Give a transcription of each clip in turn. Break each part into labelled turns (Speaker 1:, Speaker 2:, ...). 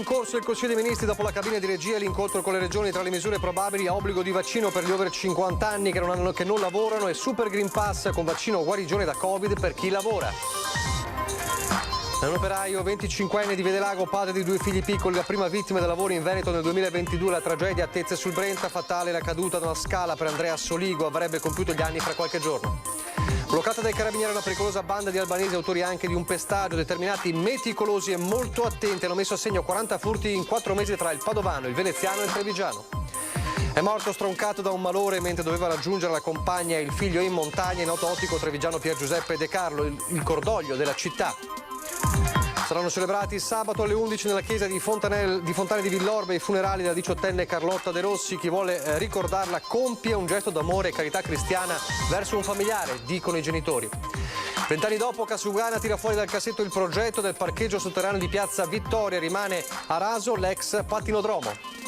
Speaker 1: corso il Consiglio dei Ministri dopo la cabina di regia e l'incontro con le regioni. Tra le misure probabili: obbligo di vaccino per gli over 50 anni che non lavorano e Super Green Pass con vaccino o guarigione da Covid per chi lavora. È un operaio 25enne di Vedelago, padre di 2 figli piccoli, la prima vittima del lavoro in Veneto nel 2022. La tragedia a Tezze sul Brenta, fatale la caduta da una scala per Andrea Soligo, avrebbe compiuto gli anni fra qualche giorno. Bloccata dai carabinieri una pericolosa banda di albanesi, autori anche di un pestaggio, determinati, meticolosi e molto attenti. Hanno messo a segno 40 furti in 4 mesi tra il padovano, il veneziano e il trevigiano. È morto stroncato da un malore mentre doveva raggiungere la compagna e il figlio in montagna, il noto ottico trevigiano Pier Giuseppe De Carlo, il cordoglio della città. Saranno celebrati sabato alle 11 nella chiesa di Fontane di Villorbe i funerali della 18enne Carlotta De Rossi. Chi vuole ricordarla compie un gesto d'amore e carità cristiana verso un familiare, dicono i genitori. 20 anni dopo, Casugana tira fuori dal cassetto il progetto del parcheggio sotterraneo di Piazza Vittoria. Rimane a raso l'ex pattinodromo.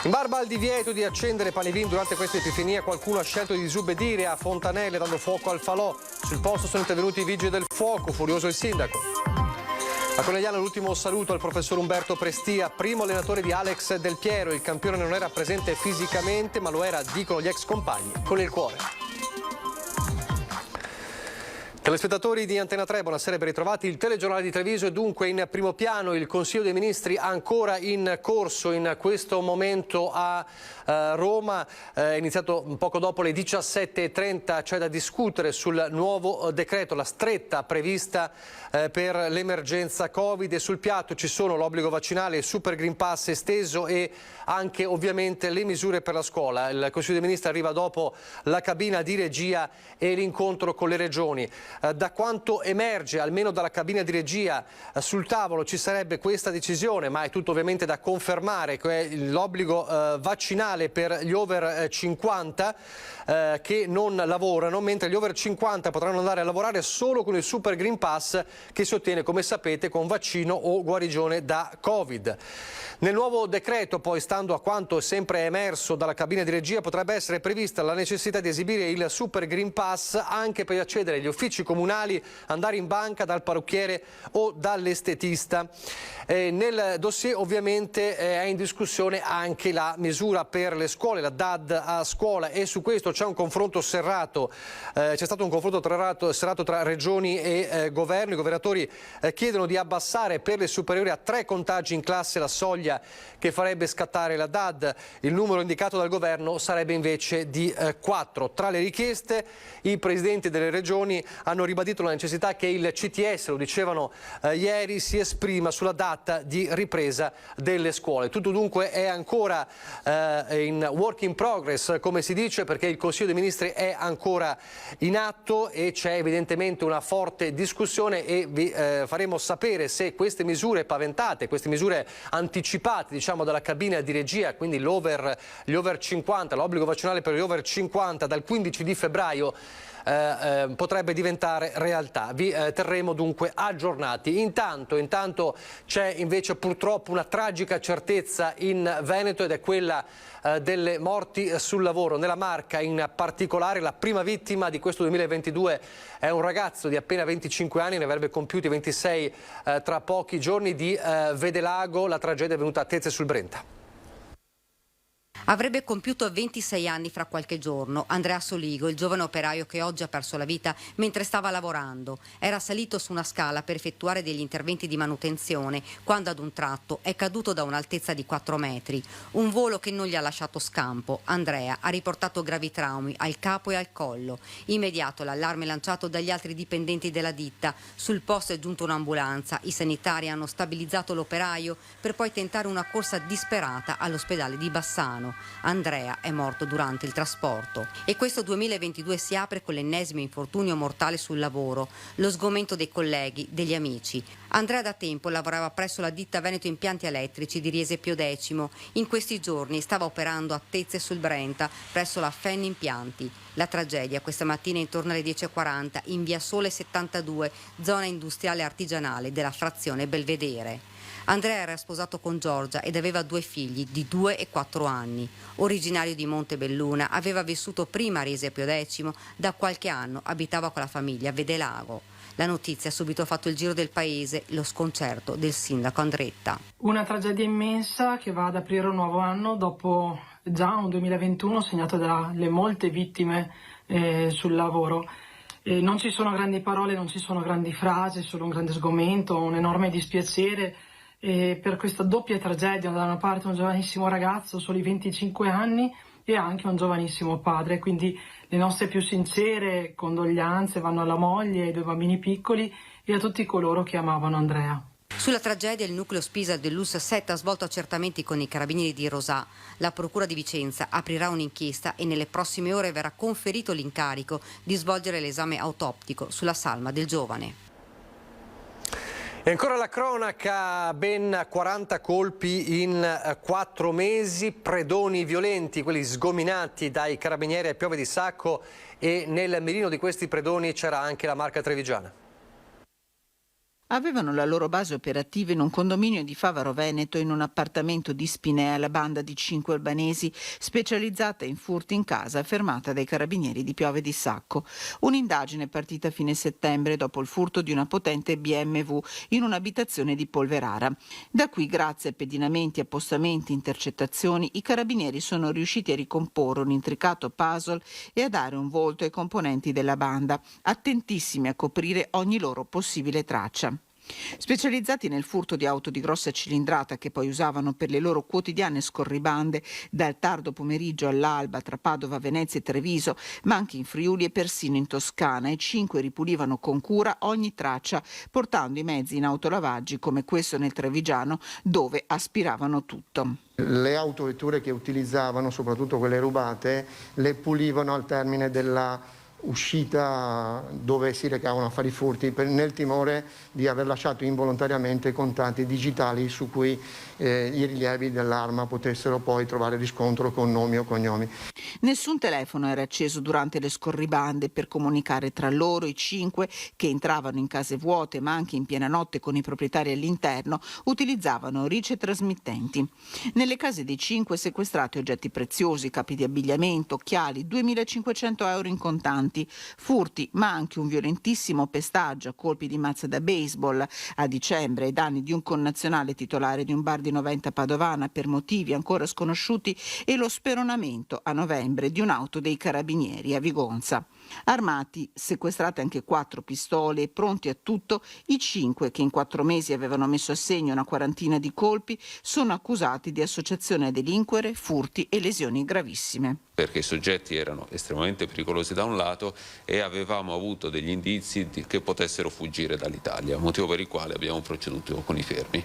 Speaker 1: In barba al divieto di accendere pane e vin durante questa epifania, qualcuno ha scelto di disobbedire a Fontanelle dando fuoco al falò. Sul posto sono intervenuti i vigili del fuoco, furioso il sindaco. A Conegliano l'ultimo saluto al professor Umberto Prestia, primo allenatore di Alex Del Piero. Il campione non era presente fisicamente, ma lo era, dicono gli ex compagni, con il cuore. Telespettatori di Antena 3, buonasera, ben ritrovati. Il telegiornale di Treviso è dunque in primo piano. Il Consiglio dei Ministri ancora in corso in questo momento a Roma. È iniziato poco dopo le 17:30, c'è da discutere sul nuovo decreto, la stretta prevista per l'emergenza Covid, e sul piatto ci sono l'obbligo vaccinale, il Super Green Pass esteso e anche ovviamente le misure per la scuola. Il Consiglio dei Ministri arriva dopo la cabina di regia e l'incontro con le regioni. Da quanto emerge, almeno dalla cabina di regia, sul tavolo ci sarebbe questa decisione, ma è tutto ovviamente da confermare, che è l'obbligo vaccinale per gli over 50 che non lavorano, mentre gli over 50 potranno andare a lavorare solo con il Super Green Pass che si ottiene, come sapete, con vaccino o guarigione da Covid. Nel nuovo decreto, poi, stando a quanto sempre è emerso dalla cabina di regia, potrebbe essere prevista la necessità di esibire il Super Green Pass anche per accedere agli uffici comunali, andare in banca dal parrucchiere o dall'estetista. Nel dossier ovviamente è in discussione anche la misura per le scuole, la DAD a scuola, e su questo c'è un confronto serrato. C'è stato un confronto serrato tra regioni e governo. I governatori chiedono di abbassare per le superiori a 3 contagi in classe la soglia che farebbe scattare la DAD. Il numero indicato dal governo sarebbe invece di 4. Tra le richieste, i presidenti delle regioni hanno ribadito la necessità che il CTS, lo dicevano ieri, si esprima sulla data di ripresa delle scuole. Tutto dunque è ancora in work in progress, come si dice, perché il Consiglio dei Ministri è ancora in atto e c'è evidentemente una forte discussione, e vi faremo sapere se queste misure paventate, queste misure anticipate, diciamo, dalla cabina di regia, quindi gli over 50, l'obbligo vaccinale per gli over 50 dal 15 di febbraio, potrebbe diventare realtà. Vi terremo dunque aggiornati. Intanto c'è invece purtroppo una tragica certezza in Veneto, ed è quella delle morti sul lavoro. Nella Marca in particolare, la prima vittima di questo 2022 è un ragazzo di appena 25 anni, ne avrebbe compiuti 26 tra pochi giorni, di Vedelago. La tragedia è venuta a Tezze sul Brenta.
Speaker 2: Avrebbe compiuto 26 anni fra qualche giorno. Andrea Soligo, il giovane operaio che oggi ha perso la vita mentre stava lavorando, era salito su una scala per effettuare degli interventi di manutenzione quando ad un tratto è caduto da un'altezza di 4 metri. Un volo che non gli ha lasciato scampo. Andrea ha riportato gravi traumi al capo e al collo. Immediato l'allarme lanciato dagli altri dipendenti della ditta. Sul posto è giunta un'ambulanza. I sanitari hanno stabilizzato l'operaio per poi tentare una corsa disperata all'ospedale di Bassano. Andrea è morto durante il trasporto. E questo 2022 si apre con l'ennesimo infortunio mortale sul lavoro, lo sgomento dei colleghi, degli amici. Andrea da tempo lavorava presso la ditta Veneto Impianti Elettrici di Riese Pio X. In questi giorni stava operando a Tezze sul Brenta presso la FEN Impianti. La tragedia questa mattina intorno alle 10:40 in via Sole 72, zona industriale artigianale della frazione Belvedere. Andrea era sposato con Giorgia ed aveva 2 figli di 2 e 4 anni. Originario di Montebelluna, aveva vissuto prima a Riese Pio X, da qualche anno abitava con la famiglia a Vedelago. La notizia ha subito fatto il giro del paese, lo sconcerto del sindaco Andretta.
Speaker 3: Una tragedia immensa che va ad aprire un nuovo anno dopo già un 2021 segnato dalle molte vittime sul lavoro. Non ci sono grandi parole, non ci sono grandi frasi, solo un grande sgomento, un enorme dispiacere per questa doppia tragedia. Da una parte un giovanissimo ragazzo, soli 25 anni, e anche un giovanissimo padre, quindi le nostre più sincere condoglianze vanno alla moglie, ai 2 bambini piccoli e a tutti coloro che amavano Andrea.
Speaker 2: Sulla tragedia il nucleo Spisa dell'US 7 ha svolto accertamenti con i carabinieri di Rosà. La procura di Vicenza aprirà un'inchiesta e nelle prossime ore verrà conferito l'incarico di svolgere l'esame autoptico sulla salma del giovane.
Speaker 1: E ancora la cronaca, ben 40 colpi in 4 mesi, predoni violenti, quelli sgominati dai carabinieri a Piove di Sacco, e nel mirino di questi predoni c'era anche la Marca Trevigiana.
Speaker 4: Avevano la loro base operativa in un condominio di Favaro Veneto, in un appartamento di Spinea, la banda di 5 albanesi specializzata in furti in casa, fermata dai carabinieri di Piove di Sacco. Un'indagine partita a fine settembre dopo il furto di una potente BMW in un'abitazione di Polverara. Da qui, grazie a pedinamenti, appostamenti, intercettazioni, i carabinieri sono riusciti a ricomporre un intricato puzzle e a dare un volto ai componenti della banda, attentissimi a coprire ogni loro possibile traccia. Specializzati nel furto di auto di grossa cilindrata che poi usavano per le loro quotidiane scorribande dal tardo pomeriggio all'alba tra Padova, Venezia e Treviso, ma anche in Friuli e persino in Toscana, i 5 ripulivano con cura ogni traccia, portando i mezzi in autolavaggi come questo nel Trevigiano, dove aspiravano tutto.
Speaker 5: Le autovetture che utilizzavano, soprattutto quelle rubate, le pulivano al termine della uscita dove si recavano a fare i furti, nel timore di aver lasciato involontariamente contatti digitali su cui i rilievi dell'arma potessero poi trovare riscontro con nomi o cognomi.
Speaker 4: Nessun telefono era acceso durante le scorribande per comunicare tra loro. I 5 che entravano in case vuote ma anche in piena notte con i proprietari all'interno utilizzavano ricetrasmittenti. Nelle case dei 5 sequestrati oggetti preziosi, capi di abbigliamento, occhiali, 2.500 euro in contanti, furti ma anche un violentissimo pestaggio a colpi di mazza da baseball a dicembre ai danni di un connazionale titolare di un bar di Noventa padovana per motivi ancora sconosciuti e lo speronamento a novembre di un'auto dei carabinieri a Vigonza. Armati, sequestrate anche 4 pistole e pronti a tutto, i 5 che in 4 mesi avevano messo a segno una quarantina di colpi sono accusati di associazione a delinquere, furti e lesioni gravissime.
Speaker 6: Perché i soggetti erano estremamente pericolosi da un lato e avevamo avuto degli indizi che potessero fuggire dall'Italia, motivo per il quale abbiamo proceduto con i fermi.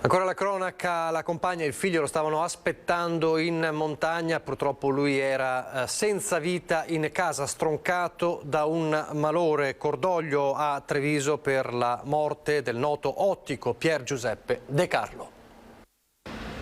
Speaker 1: Ancora la cronaca, la compagna e il figlio lo stavano aspettando in montagna, purtroppo lui era senza vita in casa, stroncato da un malore. Cordoglio a Treviso per la morte del noto ottico Pier Giuseppe De Carlo.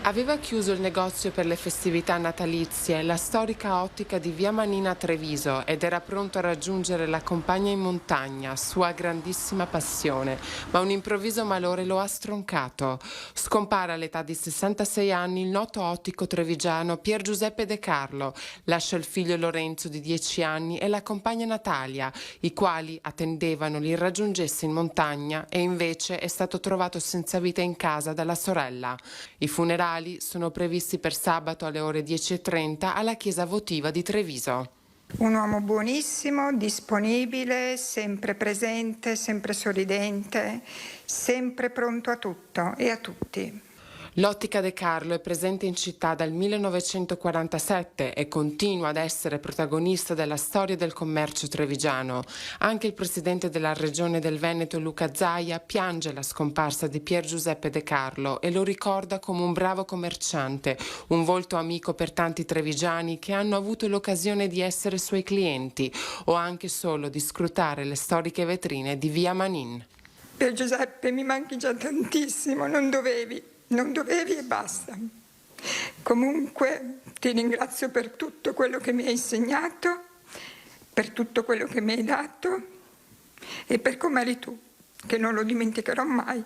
Speaker 7: Aveva chiuso il negozio per le festività natalizie, la storica ottica di Via Manina a Treviso, ed era pronto a raggiungere la compagna in montagna, sua grandissima passione, ma un improvviso malore lo ha stroncato. Scompare all'età di 66 anni il noto ottico trevigiano Pier Giuseppe De Carlo. Lascia il figlio Lorenzo di 10 anni e la compagna Natalia, i quali attendevano li raggiungesse in montagna, e invece è stato trovato senza vita in casa dalla sorella. I funerali sono previsti per sabato alle ore 10:30 alla chiesa votiva di Treviso.
Speaker 8: Un uomo buonissimo, disponibile, sempre presente, sempre sorridente, sempre pronto a tutto e a tutti.
Speaker 7: L'ottica De Carlo è presente in città dal 1947 e continua ad essere protagonista della storia del commercio trevigiano. Anche il presidente della regione del Veneto, Luca Zaia, piange la scomparsa di Pier Giuseppe De Carlo e lo ricorda come un bravo commerciante, un volto amico per tanti trevigiani che hanno avuto l'occasione di essere suoi clienti o anche solo di scrutare le storiche vetrine di Via Manin.
Speaker 8: Pier Giuseppe, mi manchi già tantissimo, non dovevi e basta. Comunque ti ringrazio per tutto quello che mi hai insegnato, per tutto quello che mi hai dato e per come eri tu, che non lo dimenticherò mai.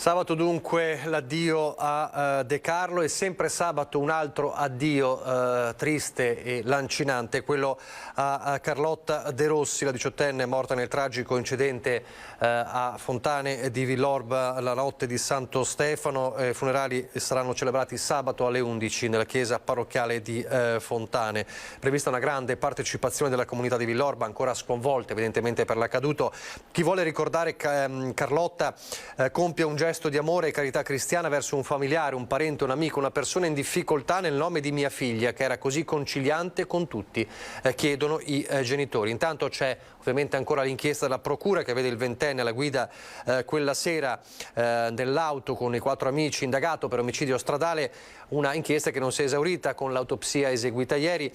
Speaker 1: Sabato dunque l'addio a De Carlo e sempre sabato un altro addio triste e lancinante, quello a Carlotta De Rossi, la 18enne morta nel tragico incidente a Fontane di Villorba la notte di Santo Stefano. I funerali saranno celebrati sabato alle 11 nella chiesa parrocchiale di Fontane. Prevista una grande partecipazione della comunità di Villorba, ancora sconvolta evidentemente per l'accaduto. Chi vuole ricordare Carlotta compie un gesto di amore e carità cristiana verso un familiare, un parente, un amico, una persona in difficoltà nel nome di mia figlia, che era così conciliante con tutti, chiedono i genitori. Intanto c'è ovviamente ancora l'inchiesta della procura che vede il ventenne alla guida quella sera dell'auto con i 4 amici, indagato per omicidio stradale, una inchiesta che non si è esaurita con l'autopsia eseguita ieri.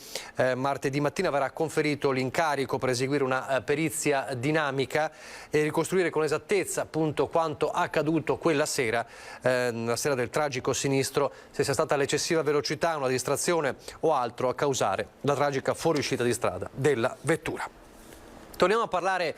Speaker 1: Martedì mattina verrà conferito l'incarico per eseguire una perizia dinamica e ricostruire con esattezza appunto quanto accaduto quella sera, la sera del tragico sinistro, se sia stata l'eccessiva velocità, una distrazione o altro a causare la tragica fuoriuscita di strada della vettura. Torniamo a parlare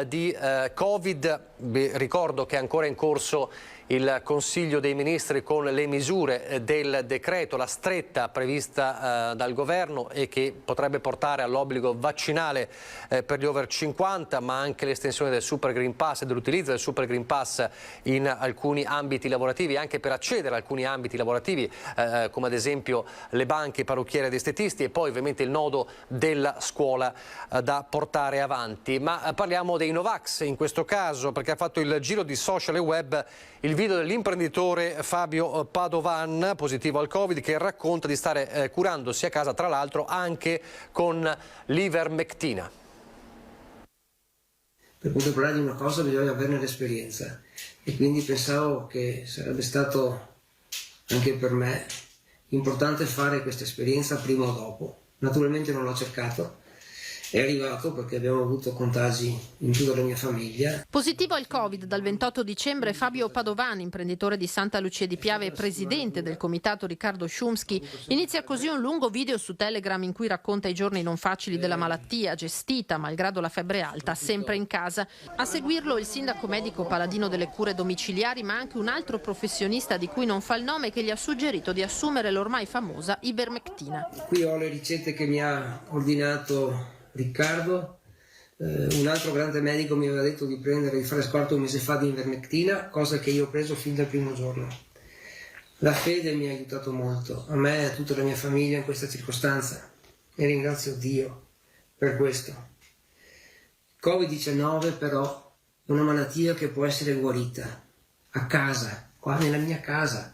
Speaker 1: di Covid. Ricordo che è ancora in corso il Consiglio dei Ministri con le misure del decreto, la stretta prevista dal governo e che potrebbe portare all'obbligo vaccinale per gli over 50, ma anche l'estensione del Super Green Pass e dell'utilizzo del Super Green Pass in alcuni ambiti lavorativi, anche per accedere a alcuni ambiti lavorativi come ad esempio le banche, i parrucchieri ed estetisti, e poi ovviamente il nodo della scuola da portare avanti. Ma parliamo dei Novax in questo caso, perché ha fatto il giro di social e web il video dell'imprenditore Fabio Padovan, positivo al Covid, che racconta di stare curandosi a casa, tra l'altro anche con l'ivermectina.
Speaker 9: Per contemplare una cosa bisogna averne l'esperienza, e quindi pensavo che sarebbe stato anche per me importante fare questa esperienza prima o dopo. Naturalmente non l'ho cercato. È arrivato perché abbiamo avuto contagi in tutta la mia famiglia.
Speaker 10: Positivo al Covid dal 28 dicembre Fabio Padovan, imprenditore di Santa Lucia di Piave e presidente del comitato Riccardo Szumski, inizia così un lungo video su Telegram in cui racconta i giorni non facili della malattia, gestita, malgrado la febbre alta, sempre in casa. A seguirlo il sindaco medico paladino delle cure domiciliari, ma anche un altro professionista di cui non fa il nome, che gli ha suggerito di assumere l'ormai famosa ivermectina.
Speaker 9: Qui ho le ricette che mi ha ordinato Riccardo. Un altro grande medico mi aveva detto di fare scorto un mese fa di ivermectina, cosa che io ho preso fin dal primo giorno. La fede mi ha aiutato molto, a me e a tutta la mia famiglia in questa circostanza, e ringrazio Dio per questo. Covid-19 però è una malattia che può essere guarita a casa, qua nella mia casa,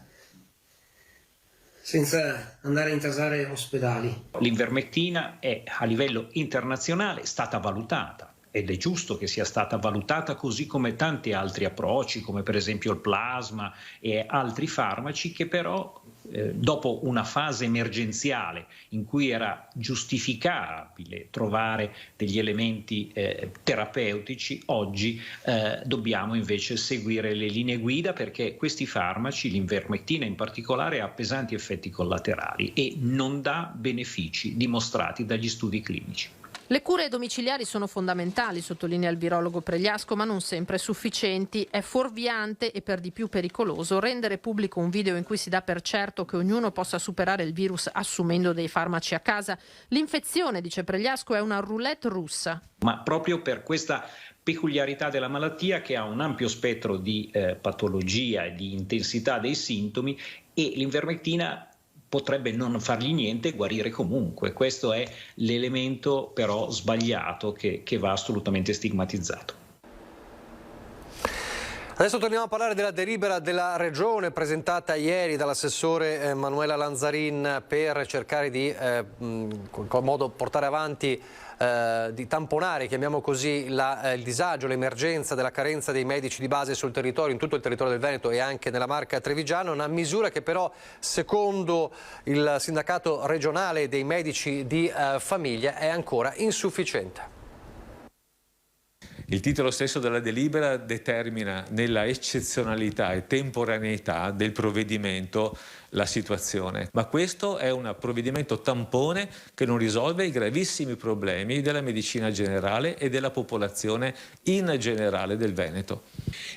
Speaker 9: senza andare a intasare ospedali.
Speaker 11: L'ivermectina è a livello internazionale stata valutata, ed è giusto che sia stata valutata, così come tanti altri approcci, come per esempio il plasma e altri farmaci, che però dopo una fase emergenziale in cui era giustificabile trovare degli elementi terapeutici, oggi dobbiamo invece seguire le linee guida, perché questi farmaci, l'ivermectina in particolare, ha pesanti effetti collaterali e non dà benefici dimostrati dagli studi clinici.
Speaker 10: Le cure domiciliari sono fondamentali, sottolinea il virologo Pregliasco, ma non sempre sufficienti. È fuorviante e per di più pericoloso rendere pubblico un video in cui si dà per certo che ognuno possa superare il virus assumendo dei farmaci a casa. L'infezione, dice Pregliasco, è una roulette russa.
Speaker 11: Ma proprio per questa peculiarità della malattia, che ha un ampio spettro di patologia e di intensità dei sintomi, e l'ivermectina potrebbe non fargli niente e guarire comunque. Questo è l'elemento però sbagliato che va assolutamente stigmatizzato.
Speaker 1: Adesso torniamo a parlare della delibera della Regione presentata ieri dall'assessore Manuela Lanzarin per cercare di in qualche modo portare avanti, di tamponare, chiamiamo così, il disagio, l'emergenza della carenza dei medici di base sul territorio, in tutto il territorio del Veneto e anche nella Marca Trevigiana. Una misura che però, secondo il sindacato regionale dei medici di famiglia, è ancora insufficiente.
Speaker 12: Il titolo stesso della delibera determina nella eccezionalità e temporaneità del provvedimento la situazione, ma questo è un provvedimento tampone che non risolve i gravissimi problemi della medicina generale e della popolazione in generale del Veneto.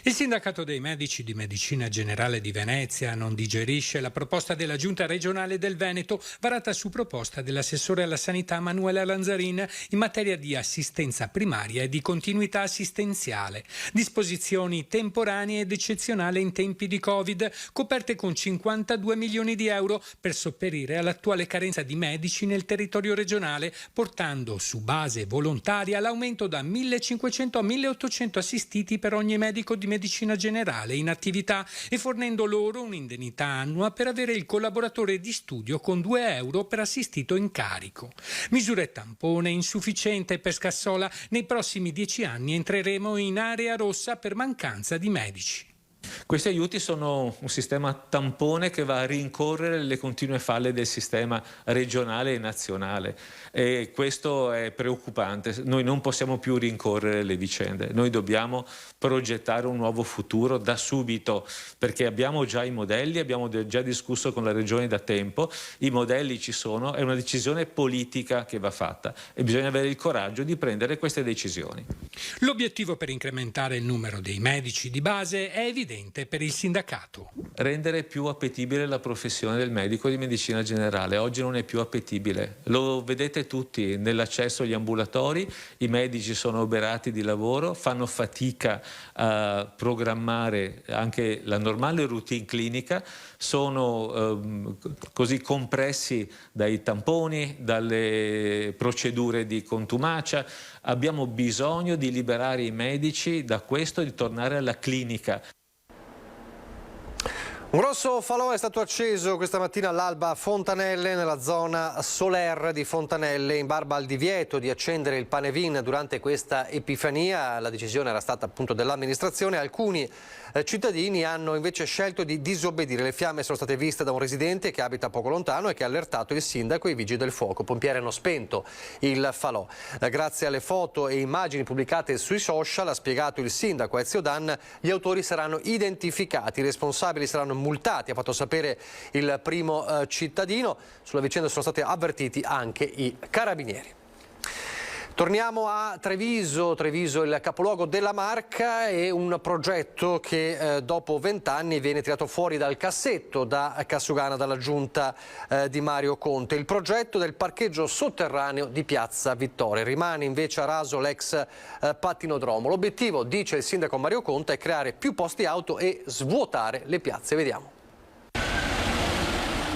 Speaker 13: Il sindacato dei medici di medicina generale di Venezia non digerisce la proposta della Giunta regionale del Veneto, varata su proposta dell'assessore alla sanità Manuela Lanzarin, in materia di assistenza primaria e di continuità assistenziale. Disposizioni temporanee ed eccezionali in tempi di Covid, coperte con 52 milioni di euro per sopperire all'attuale carenza di medici nel territorio regionale, portando su base volontaria l'aumento da 1.500 a 1.800 assistiti per ogni medico di medicina generale in attività e fornendo loro un'indennità annua per avere il collaboratore di studio con 2 euro per assistito in carico. Misure tampone insufficiente per Scassola. Nei prossimi 10 anni entreremo in area rossa per mancanza di medici.
Speaker 12: Questi aiuti sono un sistema tampone che va a rincorrere le continue falle del sistema regionale e nazionale, e questo è preoccupante. Noi non possiamo più rincorrere le vicende, noi dobbiamo progettare un nuovo futuro da subito, perché abbiamo già i modelli, abbiamo già discusso con la Regione da tempo, i modelli ci sono, è una decisione politica che va fatta e bisogna avere il coraggio di prendere queste decisioni.
Speaker 13: L'obiettivo per incrementare il numero dei medici di base è evidente per il sindacato.
Speaker 12: Rendere più appetibile la professione del medico di medicina generale. Oggi non è più appetibile, lo vedete tutti nell'accesso agli ambulatori, i medici sono oberati di lavoro, fanno fatica a programmare anche la normale routine clinica, sono così compressi dai tamponi, dalle procedure di contumacia. Abbiamo bisogno di liberare i medici da questo e di tornare alla clinica.
Speaker 1: Un grosso falò è stato acceso questa mattina all'alba a Fontanelle, nella zona Soler di Fontanelle, in barba al divieto di accendere il panevin durante questa Epifania. La decisione era stata appunto dell'amministrazione. Alcuni cittadini hanno invece scelto di disobbedire. Le fiamme sono state viste da un residente che abita poco lontano e che ha allertato il sindaco e i vigili del fuoco. I pompieri hanno spento il falò. Grazie alle foto e immagini pubblicate sui social, ha spiegato il sindaco Ezio Dan, gli autori saranno identificati, i responsabili saranno multati, ha fatto sapere il primo cittadino. Sulla vicenda sono stati avvertiti anche i carabinieri. Torniamo a Treviso, il capoluogo della Marca, e un progetto che dopo 20 anni viene tirato fuori dal cassetto da Cassugana, dalla giunta di Mario Conte. Il progetto del parcheggio sotterraneo di Piazza Vittoria. Rimane invece a raso l'ex patinodromo. L'obiettivo, dice il sindaco Mario Conte, è creare più posti auto e svuotare le piazze. Vediamo.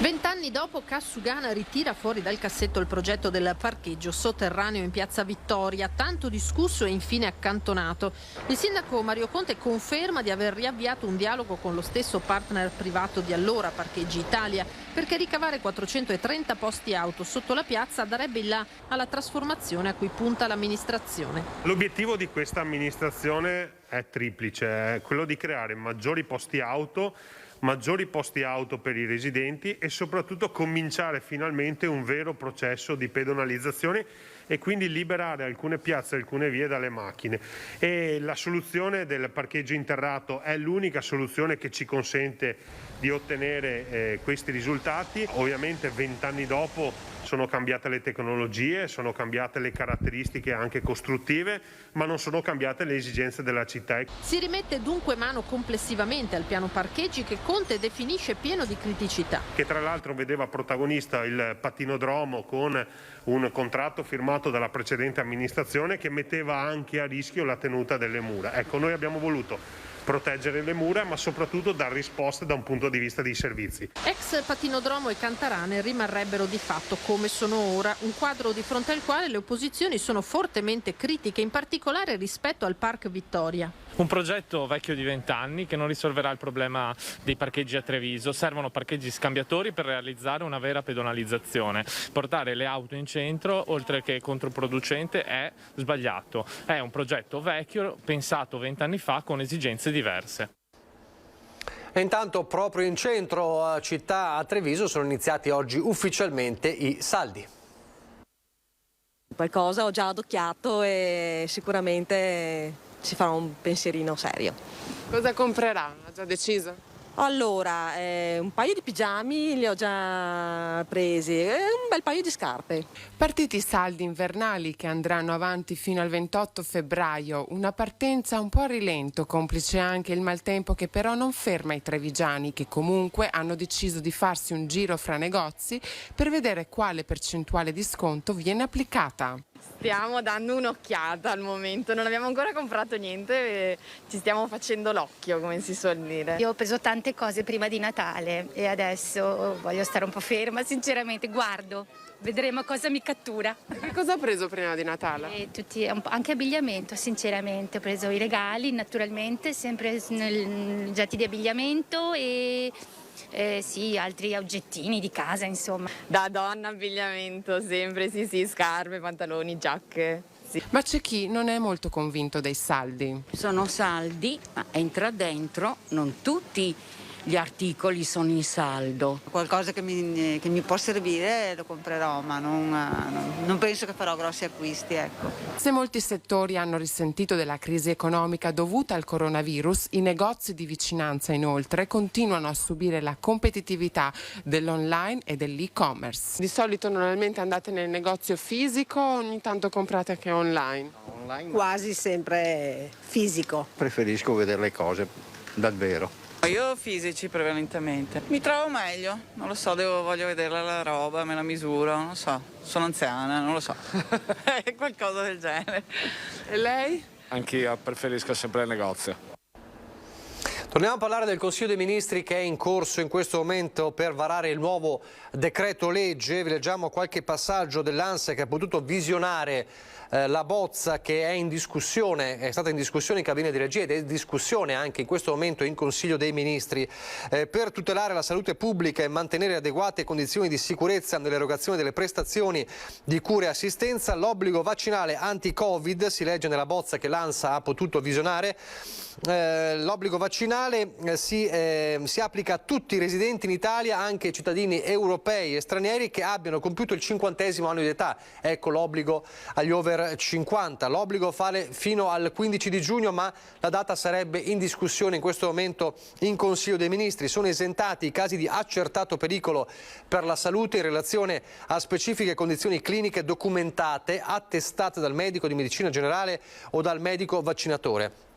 Speaker 10: 20 anni dopo, Cassugana ritira fuori dal cassetto il progetto del parcheggio sotterraneo in Piazza Vittoria, tanto discusso e infine accantonato. Il sindaco Mario Conte conferma di aver riavviato un dialogo con lo stesso partner privato di allora, Parcheggi Italia, perché ricavare 430 posti auto sotto la piazza darebbe il là alla trasformazione a cui punta l'amministrazione.
Speaker 14: L'obiettivo di questa amministrazione è triplice, è quello di creare maggiori posti auto per i residenti e soprattutto cominciare finalmente un vero processo di pedonalizzazione e quindi liberare alcune piazze e alcune vie dalle macchine. E la soluzione del parcheggio interrato è l'unica soluzione che ci consente di ottenere questi risultati. Ovviamente 20 anni dopo sono cambiate le tecnologie, sono cambiate le caratteristiche anche costruttive, ma non sono cambiate le esigenze della città.
Speaker 10: Si rimette dunque mano complessivamente al piano parcheggi che Conte definisce pieno di criticità.
Speaker 14: Che tra l'altro vedeva protagonista il patinodromo con un contratto firmato dalla precedente amministrazione che metteva anche a rischio la tenuta delle mura. Ecco, noi abbiamo voluto proteggere le mura, ma soprattutto dar risposte da un punto di vista dei servizi.
Speaker 10: Ex patinodromo e Cantarane rimarrebbero di fatto come sono ora, un quadro di fronte al quale le opposizioni sono fortemente critiche, in particolare rispetto al Park Vittoria.
Speaker 15: Un progetto vecchio di 20 anni che non risolverà il problema dei parcheggi a Treviso. Servono parcheggi scambiatori per realizzare una vera pedonalizzazione. Portare le auto in centro, oltre che controproducente, è sbagliato. È un progetto vecchio, pensato 20 anni fa con esigenze diverse.
Speaker 1: E intanto proprio in centro città a Treviso sono iniziati oggi ufficialmente i saldi.
Speaker 16: Qualcosa ho già adocchiato e sicuramente ci farò un pensierino serio.
Speaker 7: Cosa comprerà? Ha già deciso?
Speaker 16: Allora, un paio di pigiami li ho già presi e un bel paio di scarpe.
Speaker 7: Partiti i saldi invernali che andranno avanti fino al 28 febbraio, una partenza un po' a rilento, complice anche il maltempo che però non ferma i trevigiani, che comunque hanno deciso di farsi un giro fra negozi per vedere quale percentuale di sconto viene applicata.
Speaker 17: Stiamo dando un'occhiata al momento, non abbiamo ancora comprato niente e ci stiamo facendo l'occhio, come si suol dire.
Speaker 18: Io ho preso tante cose prima di Natale e adesso voglio stare un po' ferma, sinceramente, guardo, vedremo cosa mi cattura.
Speaker 7: Che cosa ha preso prima di Natale?
Speaker 18: Anche abbigliamento, sinceramente, ho preso i regali, naturalmente, sempre nei oggetti di abbigliamento e... sì, altri oggettini di casa, insomma.
Speaker 17: Da donna abbigliamento, sempre, sì, scarpe, pantaloni, giacche. Sì.
Speaker 7: Ma c'è chi non è molto convinto dei saldi.
Speaker 19: Sono saldi, ma entra dentro, non tutti gli articoli sono in saldo.
Speaker 4: Qualcosa che mi può servire lo comprerò, ma non penso che farò grossi acquisti, ecco.
Speaker 7: Se molti settori hanno risentito della crisi economica dovuta al coronavirus, i negozi di vicinanza inoltre continuano a subire la competitività dell'online e dell'e-commerce. Di solito normalmente andate nel negozio fisico o ogni tanto comprate anche online?
Speaker 20: Quasi sempre fisico.
Speaker 21: Preferisco vedere le cose dal vero.
Speaker 22: Io fisici prevalentemente. Mi trovo meglio, non lo so, voglio vedere la roba, me la misuro, non lo so, sono anziana, non lo so. È qualcosa del genere.
Speaker 7: E lei?
Speaker 23: Anch'io preferisco sempre il negozio.
Speaker 1: Torniamo a parlare del Consiglio dei Ministri che è in corso in questo momento per varare il nuovo decreto legge. Vi leggiamo qualche passaggio dell'ANSA che ha potuto visionare la bozza che è in discussione, è stata in discussione in cabina di regia ed è in discussione anche in questo momento in Consiglio dei Ministri. Per tutelare la salute pubblica e mantenere adeguate condizioni di sicurezza nell'erogazione delle prestazioni di cura e assistenza, l'obbligo vaccinale anti-Covid, si legge nella bozza che l'ANSA ha potuto visionare. L'obbligo vaccinale si applica a tutti i residenti in Italia, anche ai cittadini europei e stranieri che abbiano compiuto il 50° anno di età. Ecco l'obbligo agli over 50. L'obbligo vale fino al 15 di giugno, ma la data sarebbe in discussione in questo momento in Consiglio dei Ministri. Sono esentati i casi di accertato pericolo per la salute in relazione a specifiche condizioni cliniche documentate, attestate dal medico di medicina generale o dal medico vaccinatore.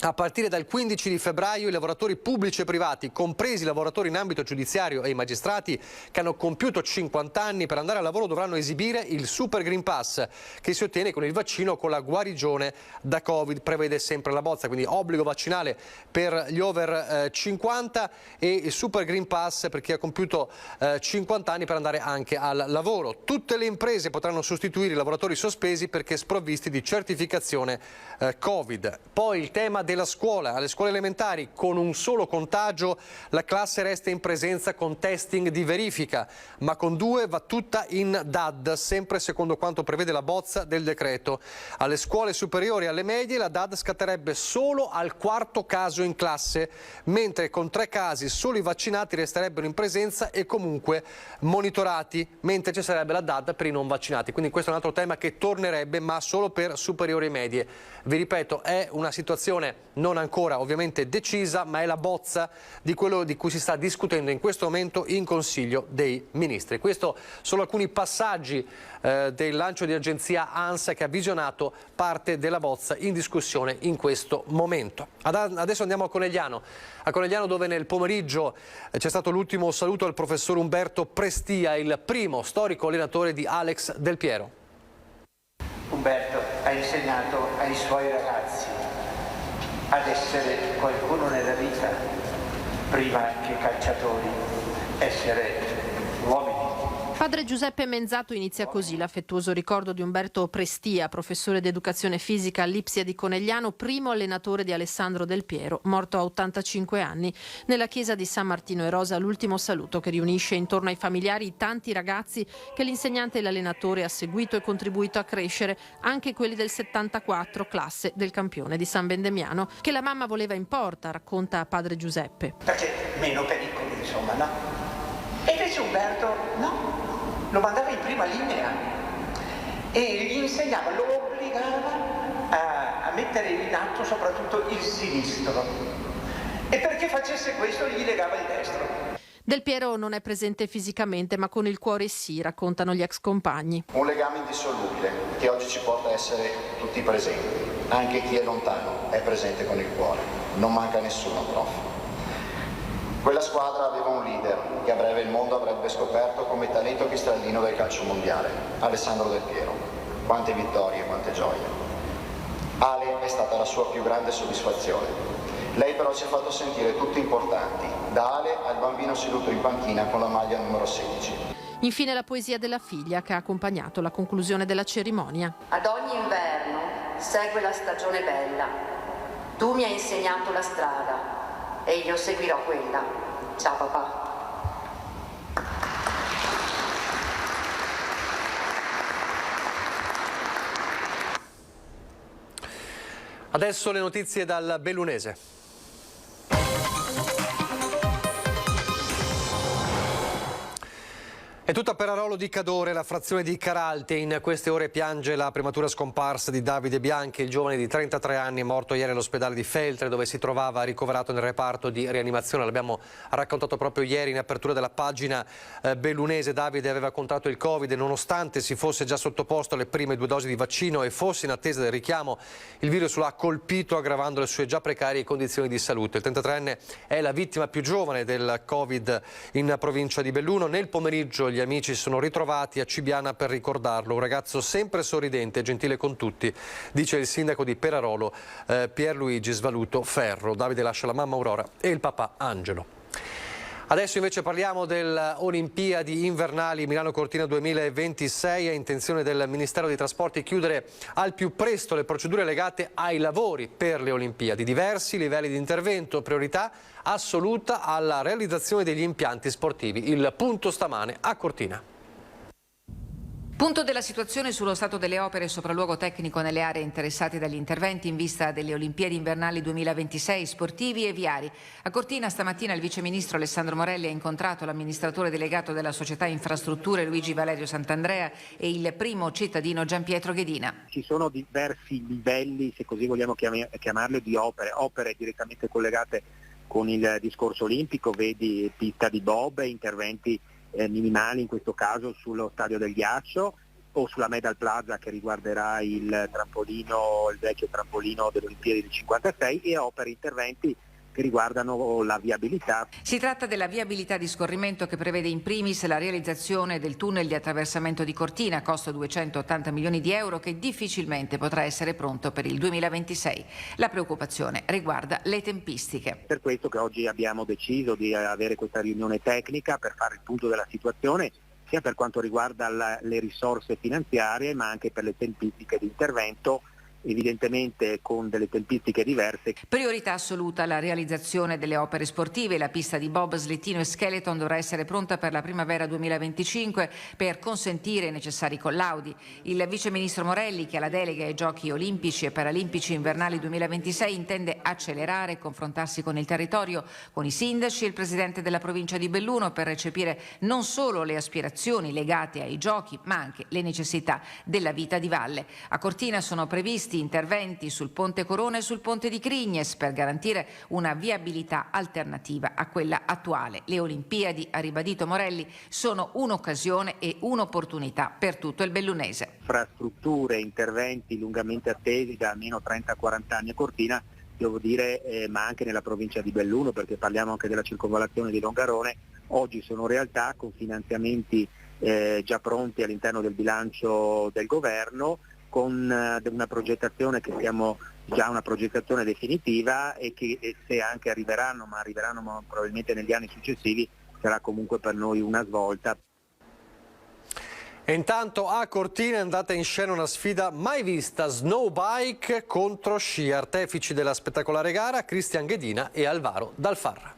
Speaker 1: A partire dal 15 di febbraio i lavoratori pubblici e privati, compresi i lavoratori in ambito giudiziario e i magistrati che hanno compiuto 50 anni per andare al lavoro, dovranno esibire il Super Green Pass che si ottiene con il vaccino o con la guarigione da Covid, prevede sempre la bozza, quindi obbligo vaccinale per gli over 50 e il Super Green Pass per chi ha compiuto 50 anni per andare anche al lavoro. Tutte le imprese potranno sostituire i lavoratori sospesi perché sprovvisti di certificazione Covid. Poi il tema della scuola, alle scuole elementari con un solo contagio la classe resta in presenza con testing di verifica, ma con 2 va tutta in DAD, sempre secondo quanto prevede la bozza del decreto. Alle scuole superiori e alle medie la DAD scatterebbe solo al 4º caso in classe, mentre con 3 casi solo i vaccinati resterebbero in presenza e comunque monitorati, mentre ci sarebbe la DAD per i non vaccinati. Quindi questo è un altro tema che tornerebbe, ma solo per superiori e medie. Vi ripeto, è una situazione non ancora ovviamente decisa, ma è la bozza di quello di cui si sta discutendo in questo momento in Consiglio dei Ministri. Questo sono alcuni passaggi del lancio di agenzia ANSA che ha visionato parte della bozza in discussione in questo momento. Adesso andiamo a Conegliano dove nel pomeriggio c'è stato l'ultimo saluto al professor Umberto Prestia, il primo storico allenatore di Alex Del Piero.
Speaker 24: Umberto ha insegnato ai suoi ragazzi ad essere qualcuno nella vita, prima che calciatori, essere uomini.
Speaker 10: Padre Giuseppe Menzato inizia così l'affettuoso ricordo di Umberto Prestia, professore di educazione fisica all'Ipsia di Conegliano, primo allenatore di Alessandro Del Piero, morto a 85 anni. Nella chiesa di San Martino e Rosa l'ultimo saluto che riunisce intorno ai familiari i tanti ragazzi che l'insegnante e l'allenatore ha seguito e contribuito a crescere, anche quelli del 74, classe del campione di San Vendemiano, che la mamma voleva in porta, racconta Padre Giuseppe.
Speaker 24: Perché meno pericoli, insomma, no? E invece Umberto, no? Lo mandava in prima linea e gli insegnava, lo obbligava a mettere in atto soprattutto il sinistro. e perché facesse questo gli legava il destro.
Speaker 10: Del Piero non è presente fisicamente, ma con il cuore sì, raccontano gli ex compagni.
Speaker 2: Un legame indissolubile che oggi ci porta a essere tutti presenti. Anche chi è lontano è presente con il cuore. Non manca nessuno, prof. Quella squadra aveva un leader che a breve il mondo avrebbe scoperto come talento cristallino del calcio mondiale, Alessandro Del Piero. Quante vittorie, quante gioie. Ale è stata la sua più grande soddisfazione. Lei però ci ha fatto sentire tutti importanti, da Ale al bambino seduto in panchina con la maglia numero 16.
Speaker 10: Infine la poesia della figlia che ha accompagnato la conclusione della cerimonia.
Speaker 3: Ad ogni inverno segue la stagione bella. Tu mi hai insegnato la strada e io seguirò quella. Ciao papà.
Speaker 1: Adesso le notizie dal Bellunese. È tutta per Perarolo di Cadore, la frazione di Caralte. In queste ore piange la prematura scomparsa di Davide Bianchi, il giovane di 33 anni morto ieri all'ospedale di Feltre, dove si trovava ricoverato nel reparto di rianimazione. L'abbiamo raccontato proprio ieri in apertura della pagina bellunese. Davide aveva contratto il Covid e nonostante si fosse già sottoposto alle prime 2 dosi di vaccino e fosse in attesa del richiamo, il virus lo ha colpito aggravando le sue già precarie condizioni di salute. Il 33enne è la vittima più giovane del Covid in provincia di Belluno. Nel pomeriggio gli amici sono ritrovati a Cibiana per ricordarlo, un ragazzo sempre sorridente e gentile con tutti, dice il sindaco di Perarolo Pierluigi Svaluto Ferro. Davide lascia la mamma Aurora e il papà Angelo. Adesso invece parliamo delle Olimpiadi invernali Milano-Cortina 2026. È intenzione del Ministero dei Trasporti chiudere al più presto le procedure legate ai lavori per le Olimpiadi. Diversi livelli di intervento, priorità assoluta alla realizzazione degli impianti sportivi. Il punto stamane a Cortina.
Speaker 5: Punto della situazione sullo stato delle opere e sopralluogo tecnico nelle aree interessate dagli interventi in vista delle Olimpiadi invernali 2026 sportivi e viari. A Cortina stamattina il viceministro Alessandro Morelli ha incontrato l'amministratore delegato della società infrastrutture Luigi Valerio Sant'Andrea e il primo cittadino Gianpietro Ghedina.
Speaker 6: Ci sono diversi livelli, se così vogliamo chiamarle, di opere direttamente collegate con il discorso olimpico, vedi pista di bob, interventi minimali in questo caso sullo stadio del ghiaccio o sulla Medal Plaza che riguarderà il trampolino, il vecchio trampolino delle Olimpiadi del 56 e opere interventi che riguardano la viabilità.
Speaker 5: Si tratta della viabilità di scorrimento che prevede in primis la realizzazione del tunnel di attraversamento di Cortina, costo 280 milioni di euro, che difficilmente potrà essere pronto per il 2026. La preoccupazione riguarda le tempistiche.
Speaker 6: Per questo che oggi abbiamo deciso di avere questa riunione tecnica per fare il punto della situazione, sia per quanto riguarda le risorse finanziarie ma anche per le tempistiche di intervento, evidentemente con delle tempistiche diverse.
Speaker 5: Priorità assoluta alla realizzazione delle opere sportive. La pista di bob, slittino e skeleton dovrà essere pronta per la primavera 2025 per consentire i necessari collaudi. Il viceministro Morelli, che ha la delega ai Giochi olimpici e paralimpici invernali 2026, intende accelerare e confrontarsi con il territorio, con i sindaci e il presidente della provincia di Belluno per recepire non solo le aspirazioni legate ai Giochi ma anche le necessità della vita di valle. A Cortina sono previsti interventi sul Ponte Corona e sul Ponte di Crignes per garantire una viabilità alternativa a quella attuale. Le Olimpiadi, ha ribadito Morelli, sono un'occasione e un'opportunità per tutto il bellunese.
Speaker 6: Infrastrutture, interventi lungamente attesi da almeno 30-40 anni a Cortina, devo dire, ma anche nella provincia di Belluno, perché parliamo anche della circonvallazione di Longarone, oggi sono realtà con finanziamenti già pronti all'interno del bilancio del governo, con una progettazione che siamo già una progettazione definitiva e che se anche arriveranno probabilmente negli anni successivi, sarà comunque per noi una svolta.
Speaker 1: E intanto a Cortina è andata in scena una sfida mai vista, snowbike contro sci. Artefici della spettacolare gara Cristian Ghedina e Alvaro Dalfarra.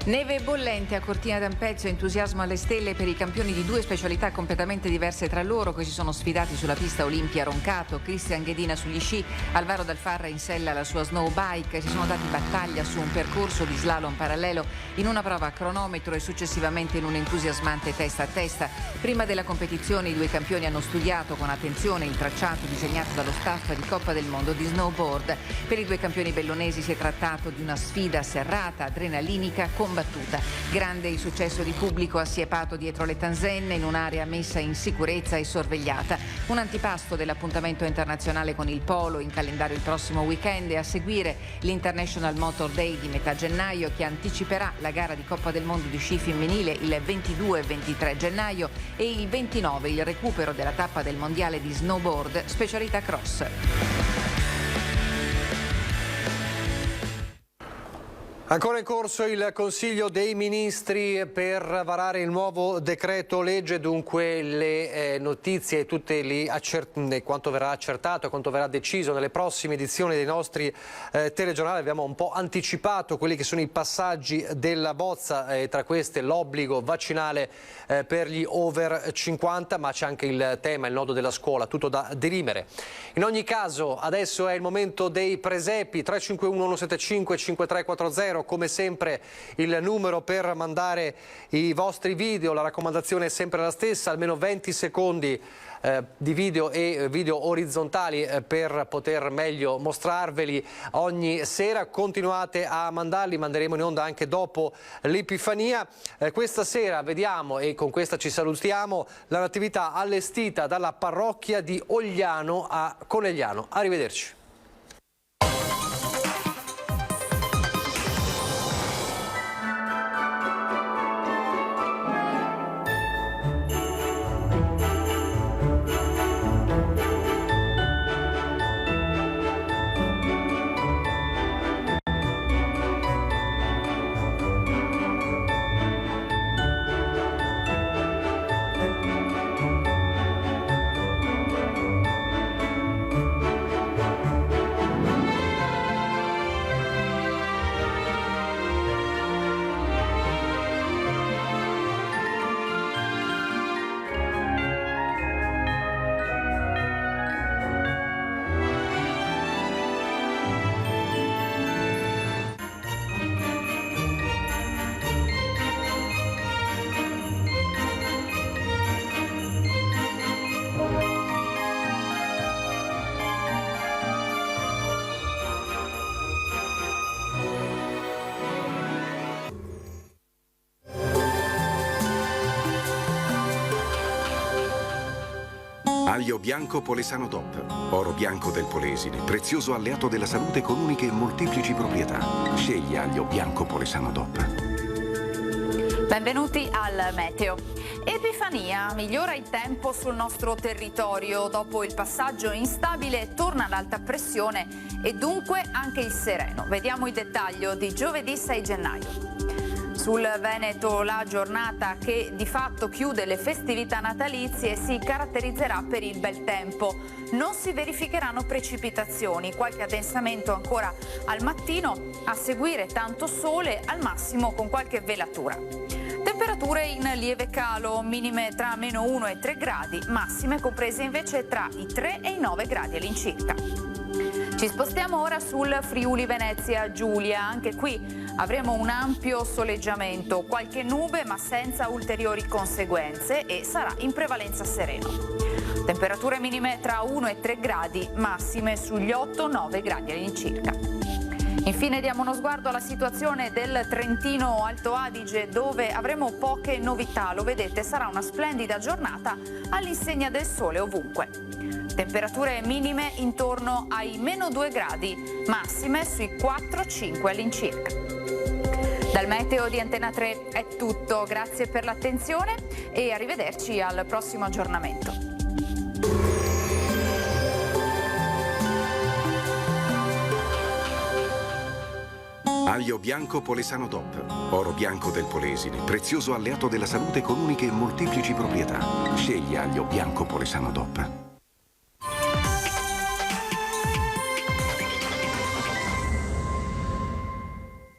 Speaker 5: Neve bollente a Cortina d'Ampezzo, entusiasmo alle stelle per i campioni di due specialità completamente diverse tra loro che si sono sfidati sulla pista Olimpia Roncato, Cristian Ghedina sugli sci, Alvaro Dal Farra in sella alla sua snow bike, si sono dati battaglia su un percorso di slalom parallelo in una prova a cronometro e successivamente in un entusiasmante testa a testa. Prima della competizione i due campioni hanno studiato con attenzione il tracciato disegnato dallo staff di Coppa del Mondo di snowboard. Per i due campioni bellunesi si è trattato di una sfida serrata, adrenalinica, combattuta. Grande il successo di pubblico assiepato dietro le transenne in un'area messa in sicurezza e sorvegliata. Un antipasto dell'appuntamento internazionale con il polo in calendario il prossimo weekend e a seguire l'International Motor Day di metà gennaio che anticiperà la gara di Coppa del Mondo di sci femminile il 22 e 23 gennaio e il 29 il recupero della tappa del mondiale di snowboard specialità cross.
Speaker 1: Ancora in corso il Consiglio dei Ministri per varare il nuovo decreto legge, dunque le notizie e tutte quanto verrà accertato, quanto verrà deciso nelle prossime edizioni dei nostri telegiornali. Abbiamo un po' anticipato quelli che sono i passaggi della bozza, tra queste l'obbligo vaccinale per gli over 50, ma c'è anche il tema, il nodo della scuola, tutto da dirimere. In ogni caso adesso è il momento dei presepi. 351 175 5340, come sempre il numero per mandare i vostri video. La raccomandazione è sempre la stessa, almeno 20 secondi di video e video orizzontali per poter meglio mostrarveli ogni sera. Continuate a mandarli, manderemo in onda anche dopo l'Epifania. Questa sera vediamo, e con questa ci salutiamo, la natività allestita dalla parrocchia di Ogliano a Conegliano. Arrivederci.
Speaker 8: Aglio bianco Polesano DOP, oro bianco del Polesine, prezioso alleato della salute con uniche e molteplici proprietà. Scegli aglio bianco Polesano DOP.
Speaker 9: Benvenuti al Meteo. Epifania, migliora il tempo sul nostro territorio. Dopo il passaggio instabile torna l'alta pressione e dunque anche il sereno. Vediamo il dettaglio di giovedì 6 gennaio. Sul Veneto la giornata che di fatto chiude le festività natalizie si caratterizzerà per il bel tempo. Non si verificheranno precipitazioni, qualche addensamento ancora al mattino, a seguire tanto sole, al massimo con qualche velatura. Temperature in lieve calo, minime tra -1 e 3 gradi, massime comprese invece tra i 3 e i 9 gradi all'incirca. Ci spostiamo ora sul Friuli Venezia Giulia, anche qui avremo un ampio soleggiamento, qualche nube ma senza ulteriori conseguenze e sarà in prevalenza sereno. Temperature minime tra 1 e 3 gradi, massime sugli 8-9 gradi all'incirca. Infine diamo uno sguardo alla situazione del Trentino Alto Adige, dove avremo poche novità. Lo vedete, sarà una splendida giornata all'insegna del sole ovunque. Temperature minime intorno ai -2 gradi, massime sui 4-5 all'incirca. Dal Meteo di Antena 3 è tutto, grazie per l'attenzione e arrivederci al prossimo aggiornamento.
Speaker 8: Aglio bianco Polesano DOP, oro bianco del Polesine, prezioso alleato della salute con uniche e molteplici proprietà. Scegli aglio bianco Polesano DOP.